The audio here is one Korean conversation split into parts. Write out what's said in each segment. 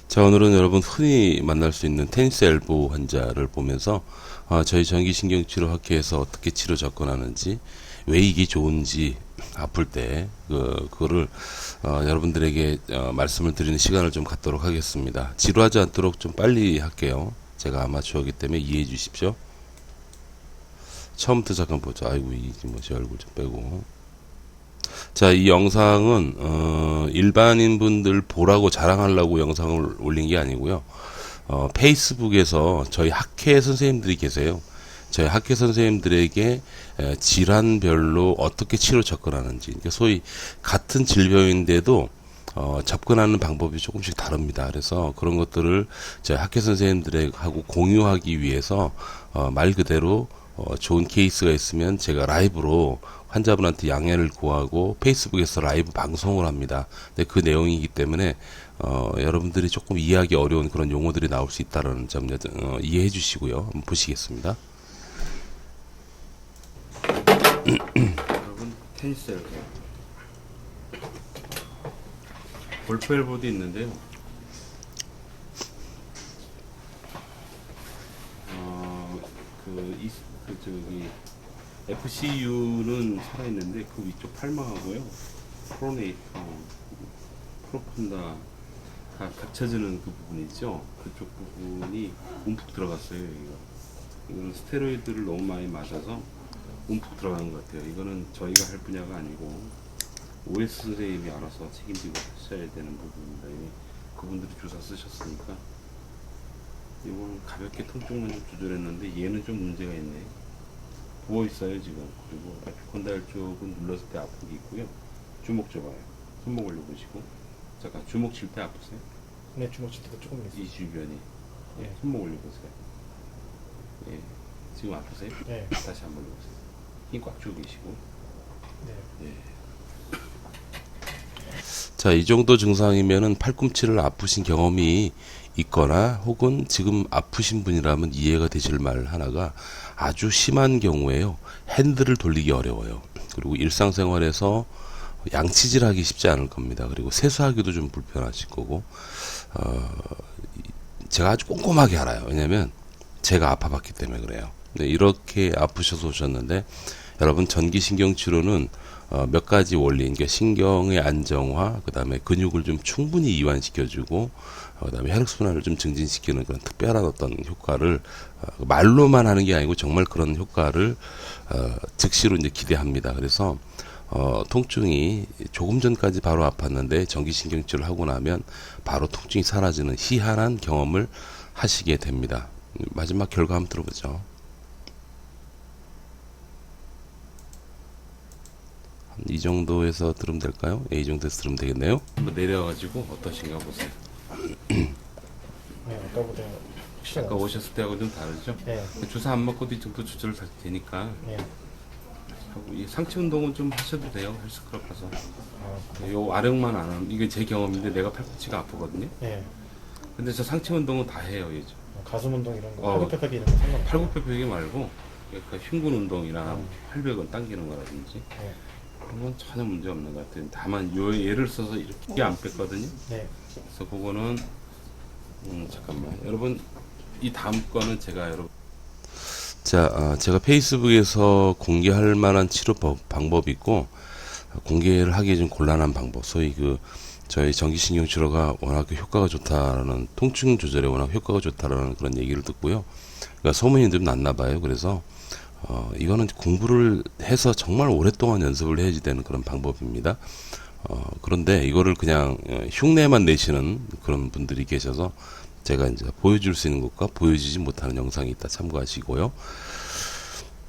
자, 오늘은 여러분 흔히 만날 수 있는 테니스 엘보 환자를 보면서 저희 전기신경치료학회에서 어떻게 치료 접근하는지, 왜 이게 좋은지, 아플 때 그거를 여러분들에게 말씀을 드리는 시간을 좀 갖도록 하겠습니다. 지루하지 않도록 좀 빨리 할게요. 제가 아마추어이기 때문에 이해해 주십시오. 처음부터 잠깐 보자. 아이고, 제 얼굴 좀 빼고. 자, 이 영상은 일반인 분들 보라고 자랑하려고 영상을 올린 게 아니고요. 페이스북에서 저희 학회 선생님들이 계세요. 저희 학회 선생님들에게 질환별로 어떻게 치료 접근하는지, 그러니까 소위 같은 질병인데도 접근하는 방법이 조금씩 다릅니다. 그래서 그런 것들을 저희 학회 선생님들하고 공유하기 위해서 말 그대로 좋은 케이스가 있으면 제가 라이브로 환자분한테 양해를 구하고 페이스북에서 라이브 방송을 합니다. 근데 그 내용이기 때문에 여러분들이 조금 이해하기 어려운 그런 용어들이 나올 수 있다는 점 이해해 주시고요. 한번 보시겠습니다. 여러분, 테니스 엘보, 골프 엘보도 있는데요. 저기 FCU는 살아있는데 그 위쪽 팔망하고요, 프로네이터, 프로푼다 다 받쳐주는 그 부분 있죠. 그쪽 부분이 움푹 들어갔어요. 이거는 스테로이드를 너무 많이 맞아서 움푹 들어가는 것 같아요. 이거는 저희가 할 분야가 아니고 OS 선생님이 알아서 책임지고 하셔야 되는 부분입니다. 이미 그분들이 주사 쓰셨으니까. 이거는 가볍게 통증만 좀 조절했는데 얘는 좀 문제가 있네. 부어 있어요 지금. 그리고 에피콘다일 쪽은 눌렀을 때 아픈 게 있고요. 주먹 줘봐요. 손목 올려보시고. 잠깐, 주먹 칠 때 아프세요? 네, 주먹 칠 때도 조금 있어요. 이 주변이. 네. 손목 올려보세요. 예, 지금 아프세요? 네. 다시 한번 해보세요. 힘 꽉 주고 계시고. 네. 예. 자, 이 정도 증상이면은 팔꿈치를 아프신 경험이 있거나 혹은 지금 아프신 분이라면 이해가 되실 말 하나가, 아주 심한 경우에요, 핸들을 돌리기 어려워요. 그리고 일상생활에서 양치질하기 쉽지 않을 겁니다. 그리고 세수하기도 좀 불편하실 거고, 제가 아주 꼼꼼하게 알아요. 왜냐면 제가 아파봤기 때문에 그래요. 네, 이렇게 아프셔서 오셨는데, 여러분, 전기신경치료는 몇 가지 원리, 그러니까 신경의 안정화, 그 다음에 근육을 좀 충분히 이완시켜주고, 그 다음에 혈액순환을 좀 증진시키는 그런 특별한 어떤 효과를 말로만 하는 게 아니고 정말 그런 효과를 즉시로 이제 기대합니다. 그래서 통증이 조금 전까지 바로 아팠는데 전기신경치료를 하고 나면 바로 통증이 사라지는 희한한 경험을 하시게 됩니다. 마지막 결과 한번 들어보죠. 이 정도에서 들으면 될까요? 이 정도에서 들으면 되겠네요. 한번 내려가지고 어떠신가 보세요. 네, 아까보다 확실히 아까 오셨을 때하고 좀 다르죠? 네. 주사 안 맞고도 이 정도 조절 다 되니까. 네. 하고 이 상체 운동은 좀 하셔도 돼요. 헬스클럽 가서. 아, 요 아령만 안 하면, 이게 제 경험인데 내가 팔꿈치가 아프거든요. 네. 근데 저 상체 운동은 다 해요, 예전. 가슴 운동 이런 거, 어. 팔굽혀펴기 이런 거 상관없어요. 팔굽혀펴기 말고 그러니까 흉근 운동이나 팔벽은 당기는 거라든지 네. 그런 건 전혀 문제 없는 것 같아요. 다만 요 예를 써서 이렇게 안 뺐거든요. 네. 그래서 그거는 잠깐만, 여러분, 이 다음 거는 제가 여러분 자, 제가 페이스북에서 공개할 만한 치료 방법이 있고, 공개를 하기 좀 곤란한 방법, 소위 저희 전기신경치료가 워낙 효과가 좋다라는, 통증 조절에 워낙 효과가 좋다라는 그런 얘기를 듣고요. 그러니까 소문이 좀 났나 봐요. 그래서 이거는 공부를 해서 정말 오랫동안 연습을 해야지 되는 그런 방법입니다. 그런데 이거를 그냥 흉내만 내시는 그런 분들이 계셔서 제가 이제 보여줄 수 있는 것과 보여주지 못하는 영상이 있다 참고하시고요.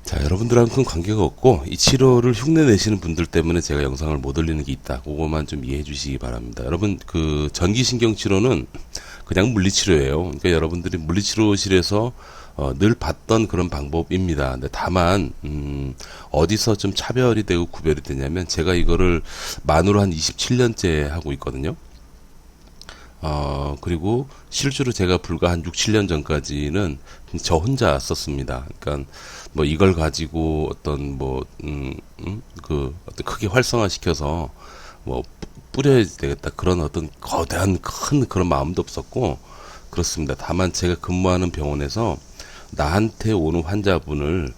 자, 여러분들하고는 큰 관계가 없고, 이 치료를 흉내 내시는 분들 때문에 제가 영상을 못 올리는 게 있다. 그거만 좀 이해해 주시기 바랍니다. 여러분, 전기신경치료는 그냥 물리치료예요. 그러니까 여러분들이 물리치료실에서 늘 봤던 그런 방법입니다. 근데 다만 어디서 좀 차별이 되고 구별이 되냐면, 제가 이거를 만으로 한 27년째 하고 있거든요. 그리고 실제로 제가 불과 한 6, 7년 전까지는 저 혼자 썼습니다. 그러니까 뭐 이걸 가지고 어떤 어떤 크게 활성화시켜서 뭐 뿌려야 되겠다. 그런 어떤 거대한 큰 그런 마음도 없었고, 그렇습니다. 다만 제가 근무하는 병원에서 나한테 오는 환자분을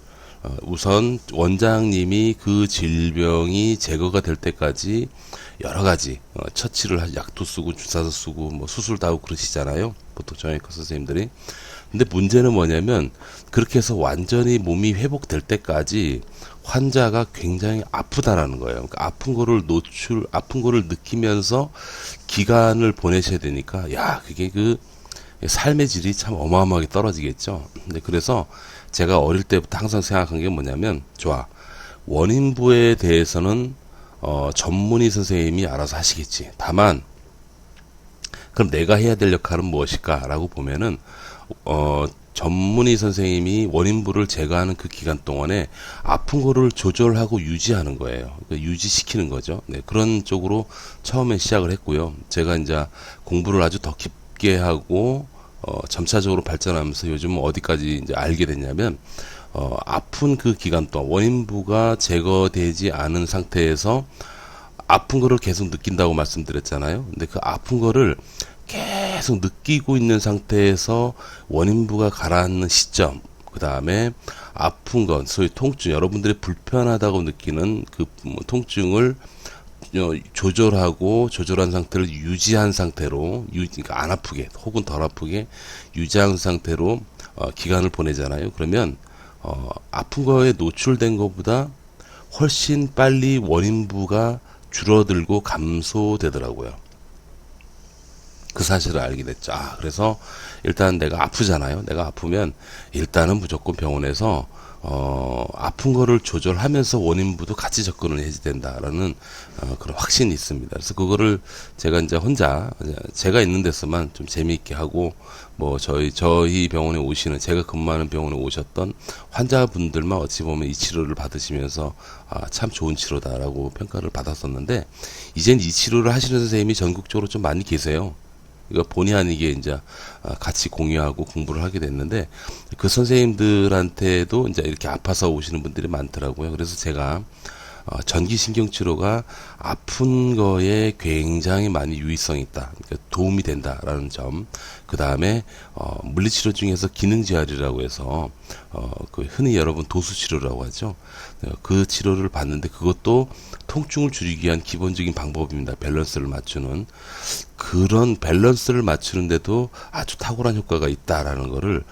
우선 원장님이 그 질병이 제거가 될 때까지 여러 가지 처치를 약도 쓰고 주사도 쓰고 뭐 수술도 하고 그러시잖아요. 보통 정형외과 선생님들이. 근데 문제는 뭐냐면 그렇게 해서 완전히 몸이 회복될 때까지 환자가 굉장히 아프다라는 거예요. 그러니까 아픈 거를 느끼면서 기간을 보내셔야 되니까, 야, 그게 그 삶의 질이 참 어마어마하게 떨어지겠죠. 근데 그래서 제가 어릴 때부터 항상 생각한 게 뭐냐면, 좋아, 원인부에 대해서는 전문의 선생님이 알아서 하시겠지. 다만 그럼 내가 해야 될 역할은 무엇일까라고 보면은 전문의 선생님이 원인부를 제거하는 그 기간 동안에 아픈 거를 조절하고 유지하는 거예요. 그러니까 유지시키는 거죠. 네, 그런 쪽으로 처음에 시작을 했고요. 제가 이제 공부를 아주 더 깊게 하고 점차적으로 발전하면서 요즘은 어디까지 이제 알게 됐냐면, 아픈 그 기간 동안 원인부가 제거되지 않은 상태에서 아픈 거를 계속 느낀다고 말씀드렸잖아요. 근데 그 아픈 거를 계속 느끼고 있는 상태에서 원인부가 가라앉는 시점, 그 다음에 아픈 건 소위 통증, 여러분들이 불편하다고 느끼는 그 통증을 조절한 상태를 유지한 상태로, 그러니까 안 아프게 혹은 덜 아프게 유지한 상태로 기간을 보내잖아요. 그러면 아픈 거에 노출된 것보다 훨씬 빨리 원인부가 줄어들고 감소되더라고요. 그 사실을 알게 됐죠. 그래서 일단 내가 아프잖아요. 내가 아프면 일단은 무조건 병원에서 아픈 거를 조절하면서 원인부도 같이 접근을 해야 된다라는 그런 확신이 있습니다. 그래서 그거를 제가 이제 혼자 제가 있는 데서만 좀 재미있게 하고, 뭐 저희 병원에 오시는, 제가 근무하는 병원에 오셨던 환자분들만 어찌 보면 이 치료를 받으시면서 참 좋은 치료다라고 평가를 받았었는데, 이젠 이 치료를 하시는 선생님이 전국적으로 좀 많이 계세요. 이거 본의 아니게 이제 같이 공유하고 공부를 하게 됐는데, 그 선생님들한테도 이제 이렇게 아파서 오시는 분들이 많더라고요. 그래서 제가 전기신경치료가 아픈 거에 굉장히 많이 유의성이 있다, 그러니까 도움이 된다라는 점, 그 다음에 물리치료 중에서 기능지활이라고 해서 그 흔히 여러분 도수치료라고 하죠. 그 치료를 받는데 그것도 통증을 줄이기 위한 기본적인 방법입니다. 밸런스를 맞추는, 그런 밸런스를 맞추는데도 아주 탁월한 효과가 있다라는 거를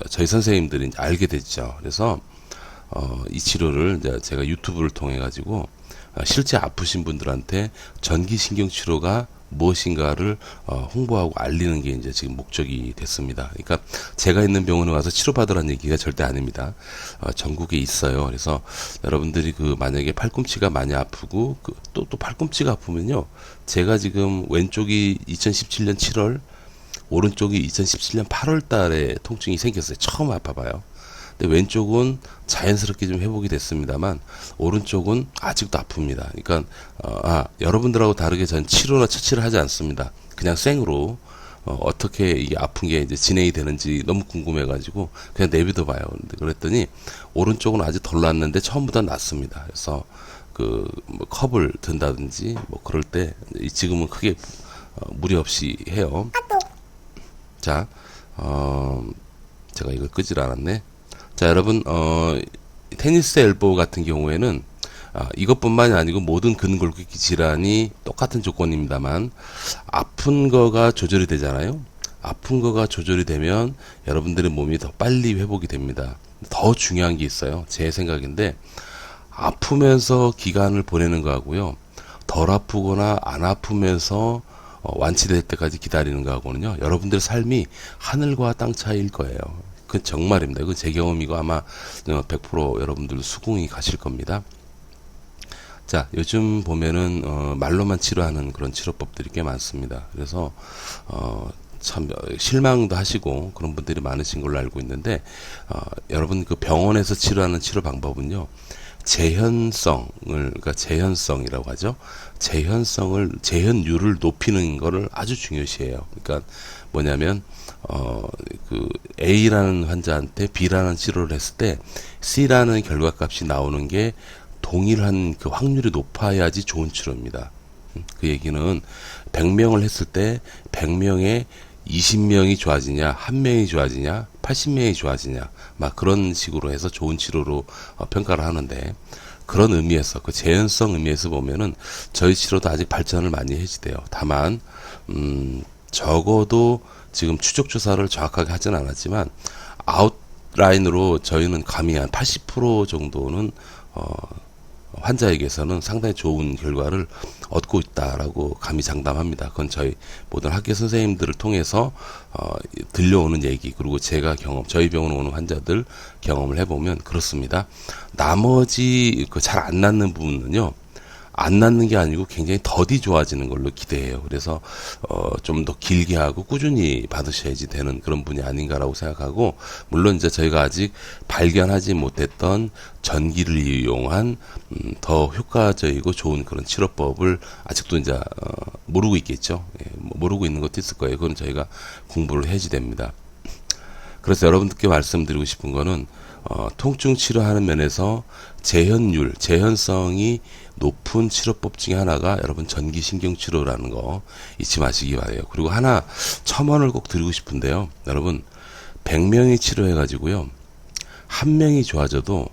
저희 선생님들이 이제 알게 됐죠. 그래서 이 치료를 이제 제가 유튜브를 통해 가지고 실제 아프신 분들한테 전기신경치료가 무엇인가를 홍보하고 알리는 게 이제 지금 목적이 됐습니다. 그러니까 제가 있는 병원에 와서 치료받으라는 얘기가 절대 아닙니다. 전국에 있어요. 그래서 여러분들이 그 만약에 팔꿈치가 많이 아프고 또 팔꿈치가 아프면요, 제가 지금 왼쪽이 2017년 7월, 오른쪽이 2017년 8월 달에 통증이 생겼어요. 처음 아파봐요. 근데 왼쪽은 자연스럽게 좀 회복이 됐습니다만 오른쪽은 아직도 아픕니다. 그러니까 여러분들하고 다르게 전 치료나 처치를 하지 않습니다. 그냥 생으로 어떻게 이게 아픈 게 이제 진행이 되는지 너무 궁금해가지고 그냥 내비둬 봐요. 그랬더니 오른쪽은 아직 덜 났는데 처음보다 낫습니다. 그래서 뭐 컵을 든다든지 뭐 그럴 때 지금은 크게 무리 없이 해요. 자, 제가 이걸 끄질 않았네. 자, 여러분, 테니스 엘보 같은 경우에는 이것뿐만이 아니고 모든 근골격계 질환이 똑같은 조건입니다만, 아픈 거가 조절이 되잖아요. 아픈 거가 조절이 되면 여러분들의 몸이 더 빨리 회복이 됩니다. 더 중요한 게 있어요. 제 생각인데, 아프면서 기간을 보내는 거하고요, 덜 아프거나 안 아프면서 완치될 때까지 기다리는 거하고는요, 여러분들의 삶이 하늘과 땅 차이일 거예요. 그 정말입니다. 그 제 경험이고 아마 100% 여러분들 수긍이 가실 겁니다. 자, 요즘 보면은 말로만 치료하는 그런 치료법들이 꽤 많습니다. 그래서 참 실망도 하시고 그런 분들이 많으신 걸로 알고 있는데, 여러분 그 병원에서 치료하는 치료 방법은요, 그러니까 재현성이라고 하죠. 재현율을 높이는 거를 아주 중요시해요. 그러니까 뭐냐면 그 A라는 환자한테 B라는 치료를 했을 때 C라는 결과값이 나오는 게 동일한 그 확률이 높아야지 좋은 치료입니다. 그 얘기는 100명을 했을 때 100명에 20명이 좋아지냐, 1명이 좋아지냐, 80명이 좋아지냐, 막 그런 식으로 해서 좋은 치료로 평가를 하는데, 그런 의미에서, 그 재현성 의미에서 보면은 저희 치료도 아직 발전을 많이 해야 돼요. 다만, 적어도 지금 추적 조사를 정확하게 하진 않았지만, 아웃라인으로 저희는 감히 한 80% 정도는, 환자에게서는 상당히 좋은 결과를 얻고 있다라고 감히 장담합니다. 그건 저희 모든 학교 선생님들을 통해서 들려오는 얘기, 그리고 제가 저희 병원 오는 환자들 경험을 해보면 그렇습니다. 나머지 그 잘 안 낫는 부분은요, 안 낫는 게 아니고 굉장히 더디 좋아지는 걸로 기대해요. 그래서 좀 더 길게 하고 꾸준히 받으셔야지 되는 그런 분이 아닌가라고 생각하고, 물론 이제 저희가 아직 발견하지 못했던 전기를 이용한 더 효과적이고 좋은 그런 치료법을 아직도 이제 모르고 있겠죠. 예, 모르고 있는 것도 있을 거예요. 그건 저희가 공부를 해야지 됩니다. 그래서 여러분들께 말씀드리고 싶은 거는 통증 치료하는 면에서 재현율, 재현성이 높은 치료법 중에 하나가 여러분 전기신경 치료라는 거 잊지 마시기 바래요. 그리고 하나 첨언을 꼭 드리고 싶은데요. 여러분 100명이 치료해 가지고요, 1명이 좋아져도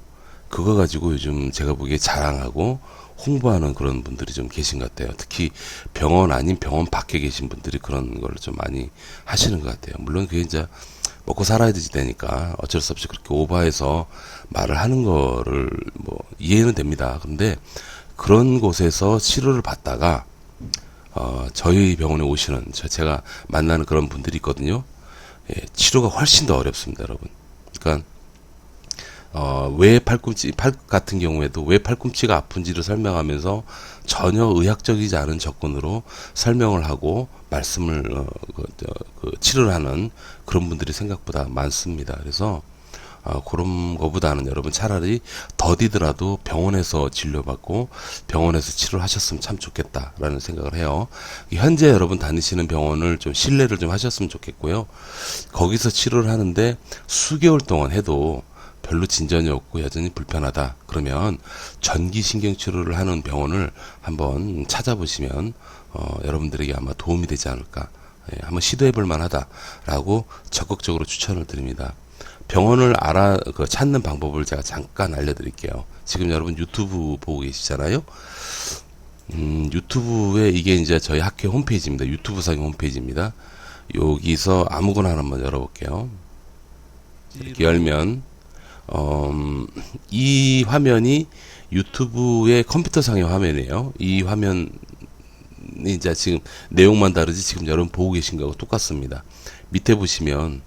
그거 가지고 요즘 제가 보기에 자랑하고 홍보하는 그런 분들이 좀 계신 것 같아요. 특히 병원 아닌 병원 밖에 계신 분들이 그런 걸 좀 많이 하시는 것 같아요. 물론 그게 이제 먹고 살아야 되니까 어쩔 수 없이 그렇게 오버해서 말을 하는 거를 뭐 이해는 됩니다. 근데 그런 곳에서 치료를 받다가 저희 병원에 오시는 제가 만나는 그런 분들이 있거든요. 예, 치료가 훨씬 더 어렵습니다, 여러분. 그러니까 왜 팔 같은 경우에도 왜 팔꿈치가 아픈지를 설명하면서 전혀 의학적이지 않은 접근으로 설명을 하고 말씀을 치료를 하는 그런 분들이 생각보다 많습니다. 그래서 그런 거보다는 여러분 차라리 더디더라도 병원에서 진료받고 병원에서 치료를 하셨으면 참 좋겠다라는 생각을 해요. 현재 여러분 다니시는 병원을 좀 신뢰를 좀 하셨으면 좋겠고요. 거기서 치료를 하는데 수개월 동안 해도 별로 진전이 없고 여전히 불편하다. 그러면 전기신경치료를 하는 병원을 한번 찾아보시면 여러분들에게 아마 도움이 되지 않을까. 예, 한번 시도해볼 만하다라고 적극적으로 추천을 드립니다. 병원을 찾는 방법을 제가 잠깐 알려드릴게요. 지금 여러분 유튜브 보고 계시잖아요. 유튜브에 이게 이제 저희 학교 홈페이지입니다. 유튜브상 홈페이지입니다. 여기서 아무거나 하나 한번 열어볼게요. 이렇게 열면 이 화면이 유튜브의 컴퓨터상의 화면이에요. 이 화면이 이제 지금 내용만 다르지 지금 여러분 보고 계신 거하고 똑같습니다. 밑에 보시면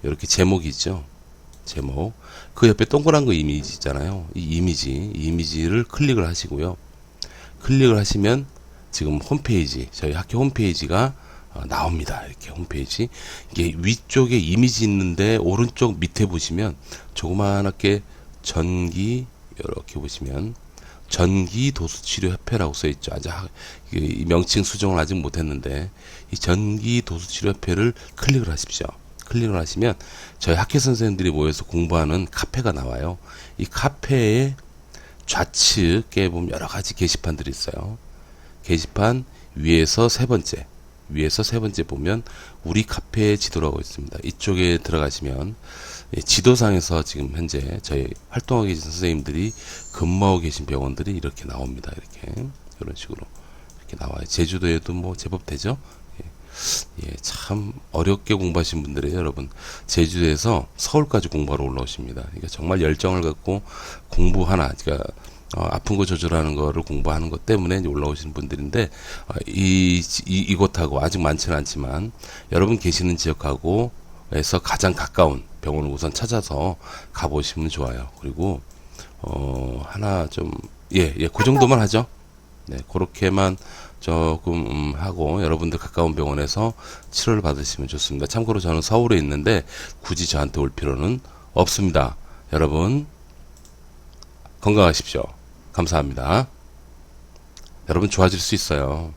이렇게 제목이 있죠. 제목. 그 옆에 동그란 거 이미지 있잖아요. 이 이미지를 클릭을 하시고요. 클릭을 하시면 지금 홈페이지, 저희 학교 홈페이지가 나옵니다. 이렇게 홈페이지. 이게 위쪽에 이미지 있는데 오른쪽 밑에 보시면 조그맣게 이렇게 보시면 전기도수치료협회라고 써있죠. 아직 이 명칭 수정을 아직 못했는데 이 전기도수치료협회를 클릭을 하십시오. 클릭을 하시면 저희 학교 선생님들이 모여서 공부하는 카페가 나와요. 이 카페의 좌측에 보면 여러 가지 게시판들이 있어요. 게시판 위에서 세 번째 보면 우리 카페의 지도라고 있습니다. 이쪽에 들어가시면 지도상에서 지금 현재 저희 활동하고 계신 선생님들이 근무하고 계신 병원들이 이렇게 나옵니다. 이렇게 이런 식으로 이렇게 나와요. 제주도에도 뭐 제법 되죠. 예, 참 어렵게 공부하신 분들이에요, 여러분. 제주도에서 서울까지 공부하러 올라오십니다. 그러니까 정말 열정을 갖고 공부 하나, 그러니까 아픈 거 조절하는 거를 공부하는 것 때문에 이제 올라오시는 분들인데 이곳하고 아직 많지는 않지만 여러분 계시는 지역하고에서 가장 가까운 병원을 우선 찾아서 가보시면 좋아요. 그리고 하나 좀 그 정도만 하죠. 네, 그렇게만 조금 하고 여러분들 가까운 병원에서 치료를 받으시면 좋습니다. 참고로 저는 서울에 있는데 굳이 저한테 올 필요는 없습니다. 여러분 건강하십시오. 감사합니다. 여러분 좋아질 수 있어요.